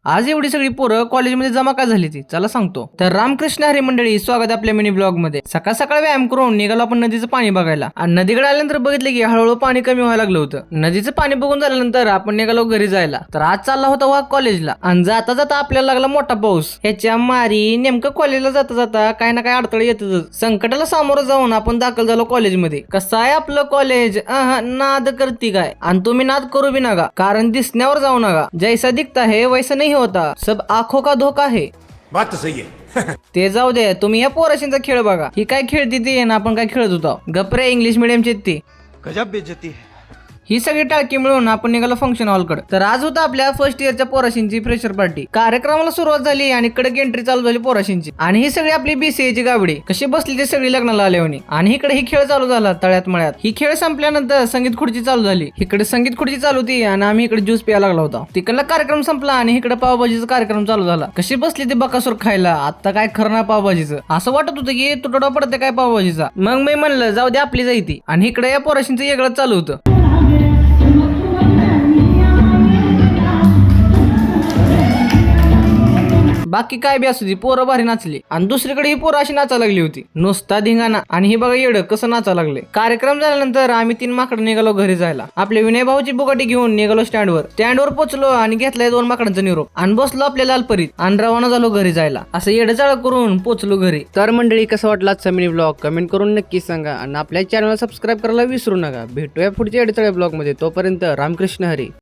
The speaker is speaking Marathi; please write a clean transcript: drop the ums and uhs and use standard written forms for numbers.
आज एवढी सगळी पोरं कॉलेजमध्ये जमा का झाली ती चला सांगतो. तर रामकृष्ण हरी मंडळी, स्वागत आपल्या मिनी ब्लॉग मध्ये. सकाळ सकाळ व्यायाम करून निघालो आपण नदीचं पाणी बघायला. आणि नदीकडे आल्यानंतर बघितलं की हळूहळू पाणी कमी व्हायला लागलं होतं. नदीचं पाणी बघून झाल्यानंतर आपण निघालो घरी जायला. तर आज चालला होता वाघ कॉलेजला आणि जाता जाता आपल्याला लागला मोठा पाऊस. ह्याच्या मारी नेमकं कॉलेजला जाता जाता काय ना काय अडथळे येतच. संकटाला सामोरं जाऊन आपण दाखल झालो कॉलेजमध्ये. कसं आहे आपलं कॉलेज? नाद करती काय? आणि तुम्ही नाद करू बी नका, कारण दिसण्यावर जाऊ नका. जैसा दिखता है वैसा नहीं होता, सब आंखों का धोका है. बात तो सही है. ते जाऊ दे, तुम्ही या पोराशींचा खेळ बघा. ही काय खेळती ती ना आपण काय खेळत होतो. गप्रे इंग्लिश मिडियमची ती. गजब बेइज्जती है. ही सगळी टाळकी मिळून आपण निघालो फंक्शन हॉलकडे. तर आज होता आपल्या फर्स्ट इयरच्या पोराशींची फ्रेशर पार्टी. कार्यक्रमाला सुरुवात झाली आणि कडक एंट्री चालू झाली पोराशींची. आणि ही सगळी आपली बीसीएची गावडी कशी बसली ते सगळी लग्नाला आल्यावर. आणि इकडे ही खेळ चालू झाला तळ्यात मळ्यात. ही खेळ संपल्यानंतर संगीत खुर्ची चालू झाली. इकडे संगीत खुर्ची चालू होती आणि आम्ही इकडे ज्यूस प्यायला लागला होता. तिकडला कार्यक्रम संपला आणि इकडे पावभाजीचा कार्यक्रम चालू झाला. कशी बसली ती बकासूर खायला. आता काय खरं ना पावभाजीचं. असं वाटत होतं की तुटवडा पडते काय पावभाजीचा. मग मी म्हणलं जाऊ दे आपली जायती. आणि इकडे या पोराशींचं वेगळं चालू होतं. बाकी काय बी असू दे, पोरं भारी नाचली. आणि दुसरीकडे ही पोरं अशी नाचायला लागली होती, नुसता धिंगाणा. आणि ही बघा येडं कसं नाचायला लागले. कार्यक्रम झाल्यानंतर आम्ही 3 माकडं निघालो घरी जायला. आपल्या विनय भाऊची बुगाटी घेऊन निघालो स्टँडवर पोहोचलो आणि घेतलाय 2 माकडांचा निरोप आणि बसलो आपल्या लालपरीत आणि रवाना झालो घरी जायला. असं येडचाळ करून पोहोचलो घरी. तर मंडळी, कसं वाटलं आजचा मिनी ब्लॉग कमेंट करून नक्की सांगा आणि आपल्या चॅनलला सबस्क्राईब करायला विसरू नका. भेटूया पुढच्या येडचाळ ब्लॉग मध्ये. तोपर्यंत रामकृष्ण हरी.